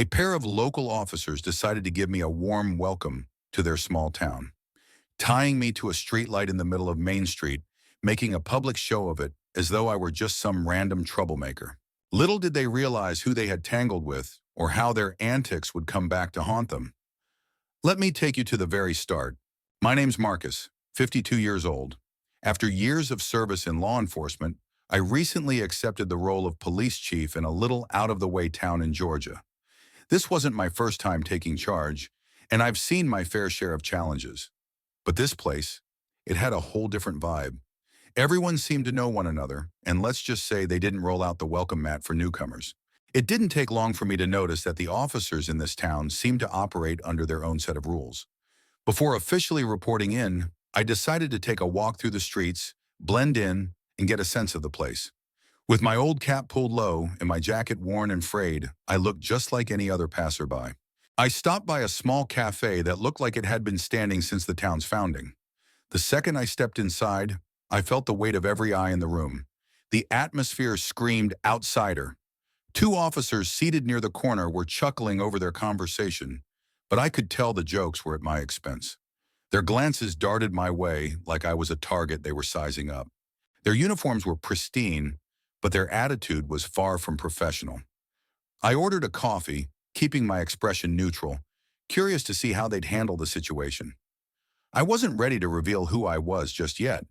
A pair of local officers decided to give me a warm welcome to their small town, tying me to a streetlight in the middle of Main Street, making a public show of it as though I were just some random troublemaker. Little did they realize who they had tangled with or how their antics would come back to haunt them. Let me take you to the very start. My name's Marcus, 52 years old. After years of service in law enforcement, I recently accepted the role of police chief in a little out-of-the-way town in Georgia. This wasn't my first time taking charge, and I've seen my fair share of challenges. But this place, it had a whole different vibe. Everyone seemed to know one another, and let's just say they didn't roll out the welcome mat for newcomers. It didn't take long for me to notice that the officers in this town seemed to operate under their own set of rules. Before officially reporting in, I decided to take a walk through the streets, blend in, and get a sense of the place. With my old cap pulled low and my jacket worn and frayed, I looked just like any other passerby. I stopped by a small cafe that looked like it had been standing since the town's founding. The second I stepped inside, I felt the weight of every eye in the room. The atmosphere screamed outsider. Two officers seated near the corner were chuckling over their conversation, but I could tell the jokes were at my expense. Their glances darted my way like I was a target they were sizing up. Their uniforms were pristine, but their attitude was far from professional. I ordered a coffee, keeping my expression neutral, curious to see how they'd handle the situation. I wasn't ready to reveal who I was just yet.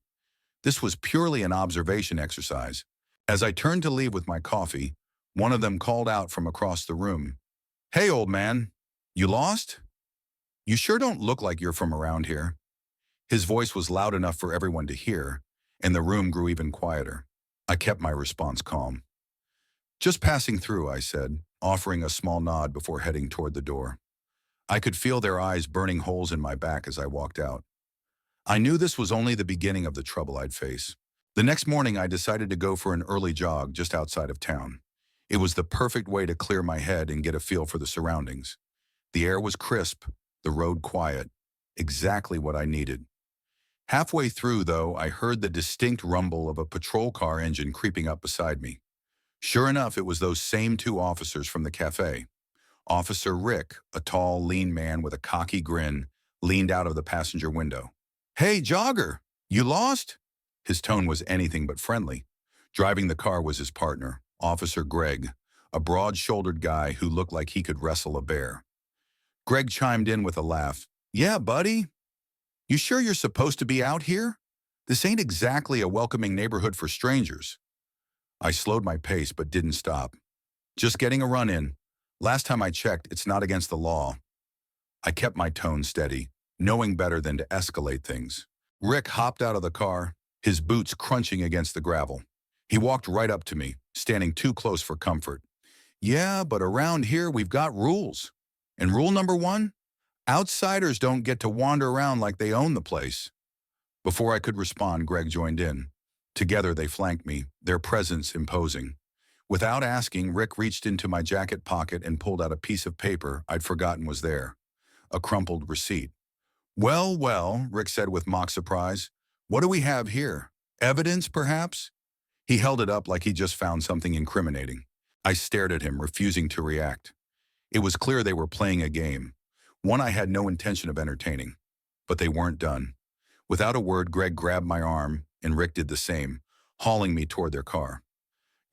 This was purely an observation exercise. As I turned to leave with my coffee, one of them called out from across the room, "Hey, old man, you lost? You sure don't look like you're from around here." His voice was loud enough for everyone to hear, and the room grew even quieter. I kept my response calm. "Just passing through," I said, offering a small nod before heading toward the door. I could feel their eyes burning holes in my back as I walked out. I knew this was only the beginning of the trouble I'd face. The next morning, I decided to go for an early jog just outside of town. It was the perfect way to clear my head and get a feel for the surroundings. The air was crisp, the road quiet, exactly what I needed. Halfway through, though, I heard the distinct rumble of a patrol car engine creeping up beside me. Sure enough, it was those same two officers from the cafe. Officer Rick, a tall, lean man with a cocky grin, leaned out of the passenger window. "Hey, jogger, you lost?" His tone was anything but friendly. Driving the car was his partner, Officer Greg, a broad-shouldered guy who looked like he could wrestle a bear. Greg chimed in with a laugh. "Yeah, buddy. You sure you're supposed to be out here? This ain't exactly a welcoming neighborhood for strangers." I slowed my pace but didn't stop. "Just getting a run in. Last time I checked, it's not against the law." I kept my tone steady, knowing better than to escalate things. Rick hopped out of the car, his boots crunching against the gravel. He walked right up to me, standing too close for comfort. "Yeah, but around here we've got rules. And rule number one? Outsiders don't get to wander around like they own the place." Before I could respond, Greg joined in. Together they flanked me, their presence imposing. Without asking, Rick reached into my jacket pocket and pulled out a piece of paper I'd forgotten was there. A crumpled receipt. "Well, well," Rick said with mock surprise. "What do we have here? Evidence, perhaps?" He held it up like he just found something incriminating. I stared at him, refusing to react. It was clear they were playing a game, one I had no intention of entertaining. But they weren't done. Without a word, Greg grabbed my arm, and Rick did the same, hauling me toward their car.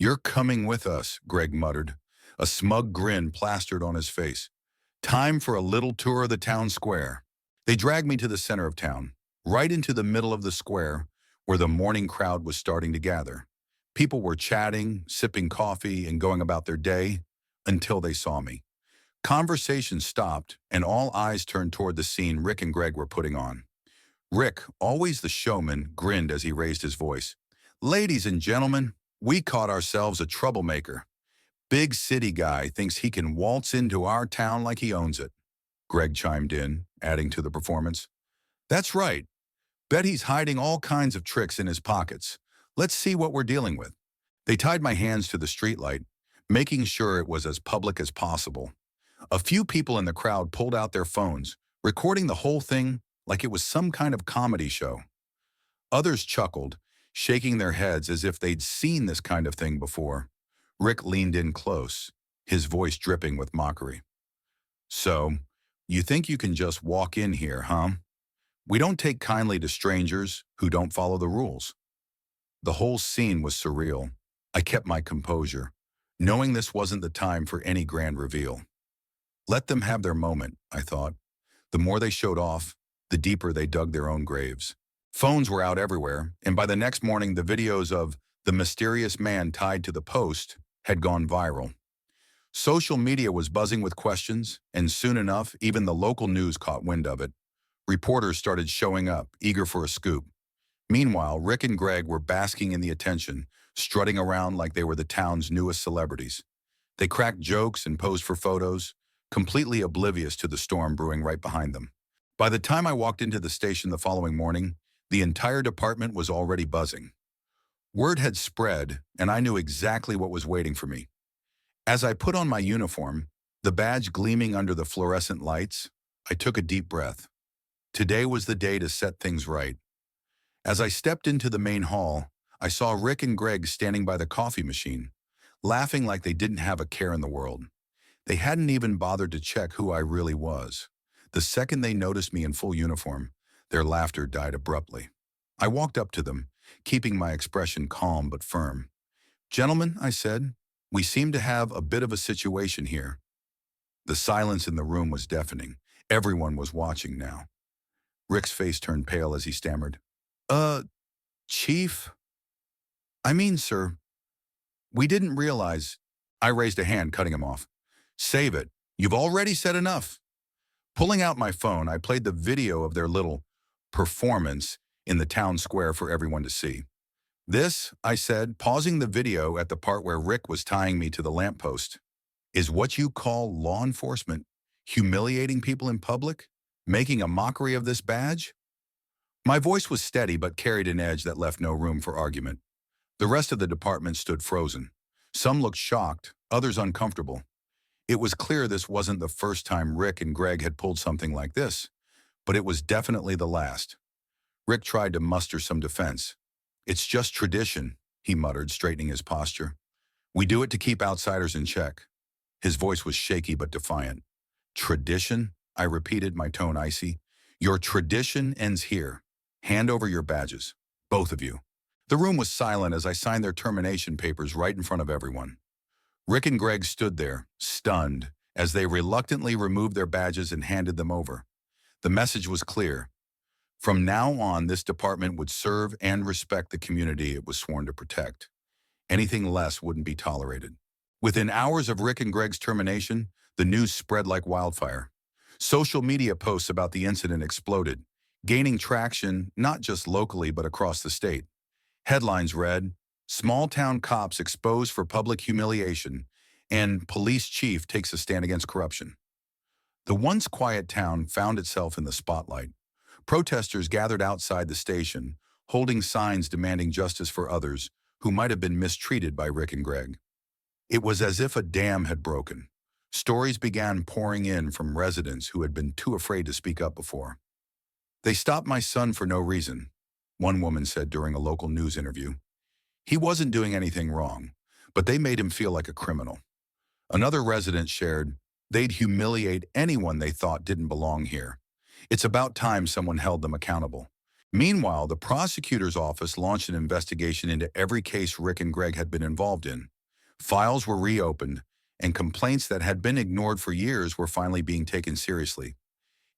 "You're coming with us," Greg muttered, a smug grin plastered on his face. "Time for a little tour of the town square." They dragged me to the center of town, right into the middle of the square, where the morning crowd was starting to gather. People were chatting, sipping coffee, and going about their day until they saw me. Conversation stopped, and all eyes turned toward the scene Rick and Greg were putting on. Rick, always the showman, grinned as he raised his voice. "Ladies and gentlemen, we caught ourselves a troublemaker. Big city guy thinks he can waltz into our town like he owns it." Greg chimed in, adding to the performance. "That's right. Bet he's hiding all kinds of tricks in his pockets. Let's see what we're dealing with." They tied my hands to the streetlight, making sure it was as public as possible. A few people in the crowd pulled out their phones, recording the whole thing like it was some kind of comedy show. Others chuckled, shaking their heads as if they'd seen this kind of thing before. Rick leaned in close. his voice dripping with mockery. So, you think you can just walk in here, huh? We don't take kindly to strangers who don't follow the rules. The whole scene was surreal. I kept my composure, knowing this wasn't the time for any grand reveal. Let them have their moment, I thought. The more they showed off, the deeper they dug their own graves. Phones were out everywhere, and by the next morning the videos of the mysterious man tied to the post had gone viral. Social media was buzzing with questions, and soon enough, even the local news caught wind of it. Reporters started showing up, eager for a scoop. Meanwhile, Rick and Greg were basking in the attention, strutting around like they were the town's newest celebrities. They cracked jokes and posed for photos, completely oblivious to the storm brewing right behind them. By the time I walked into the station the following morning, the entire department was already buzzing. Word had spread, and I knew exactly what was waiting for me. As I put on my uniform, the badge gleaming under the fluorescent lights, I took a deep breath. Today was the day to set things right. As I stepped into the main hall, I saw Rick and Greg standing by the coffee machine, laughing like they didn't have a care in the world. They hadn't even bothered to check who I really was. The second they noticed me in full uniform, their laughter died abruptly. I walked up to them, keeping my expression calm but firm. "Gentlemen," I said, "we seem to have a bit of a situation here." The silence in the room was deafening. Everyone was watching now. Rick's face turned pale as he stammered. "Uh, Chief? I mean, sir, we didn't realize." I raised a hand, cutting him off. "Save it. You've already said enough." Pulling out my phone, I played the video of their little performance in the town square for everyone to see. "This," I said, pausing the video at the part where Rick was tying me to the lamppost, "is what you call law enforcement, humiliating people in public, making a mockery of this badge?" My voice was steady but carried an edge that left no room for argument. The rest of the department stood frozen. Some looked shocked, others uncomfortable. It was clear this wasn't the first time Rick and Greg had pulled something like this, but it was definitely the last. Rick tried to muster some defense. "It's just tradition," he muttered, straightening his posture. "We do it to keep outsiders in check." His voice was shaky but defiant. "Tradition?" I repeated, my tone icy. "Your tradition ends here. Hand over your badges. Both of you." The room was silent as I signed their termination papers right in front of everyone. Rick and Greg stood there, stunned, as they reluctantly removed their badges and handed them over. The message was clear. From now on, this department would serve and respect the community it was sworn to protect. Anything less wouldn't be tolerated. Within hours of Rick and Greg's termination, the news spread like wildfire. Social media posts about the incident exploded, gaining traction not just locally but across the state. Headlines read, "Small-town cops exposed for public humiliation," and "Police chief takes a stand against corruption." The once quiet town found itself in the spotlight. Protesters gathered outside the station, holding signs demanding justice for others who might have been mistreated by Rick and Greg. It was as if a dam had broken. Stories began pouring in from residents who had been too afraid to speak up before. "They stopped my son for no reason," one woman said during a local news interview. "He wasn't doing anything wrong, but they made him feel like a criminal." Another resident shared, "They'd humiliate anyone they thought didn't belong here. It's about time someone held them accountable." Meanwhile, the prosecutor's office launched an investigation into every case Rick and Greg had been involved in. Files were reopened, and complaints that had been ignored for years were finally being taken seriously.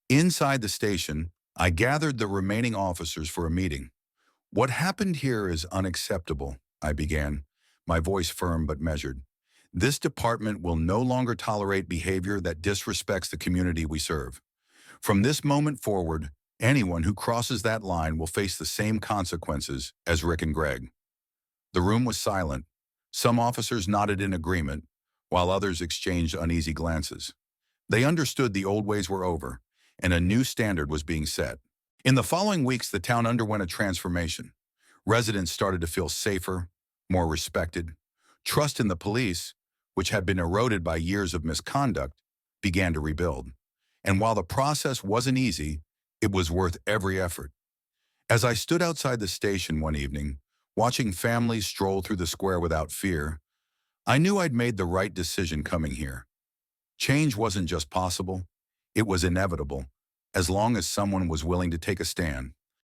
Inside the station, I gathered the remaining officers for a meeting. "What happened here is unacceptable," I began, my voice firm but measured. "This department will no longer tolerate behavior that disrespects the community we serve. From this moment forward, anyone who crosses that line will face the same consequences as Rick and Greg." The room was silent. Some officers nodded in agreement, while others exchanged uneasy glances. They understood the old ways were over, and a new standard was being set. In the following weeks, the town underwent a transformation. Residents started to feel safer, more respected. Trust in the police, which had been eroded by years of misconduct, began to rebuild. And while the process wasn't easy, it was worth every effort. As I stood outside the station one evening, watching families stroll through the square without fear, I knew I'd made the right decision coming here. Change wasn't just possible, it was inevitable, as long as someone was willing to take a stand.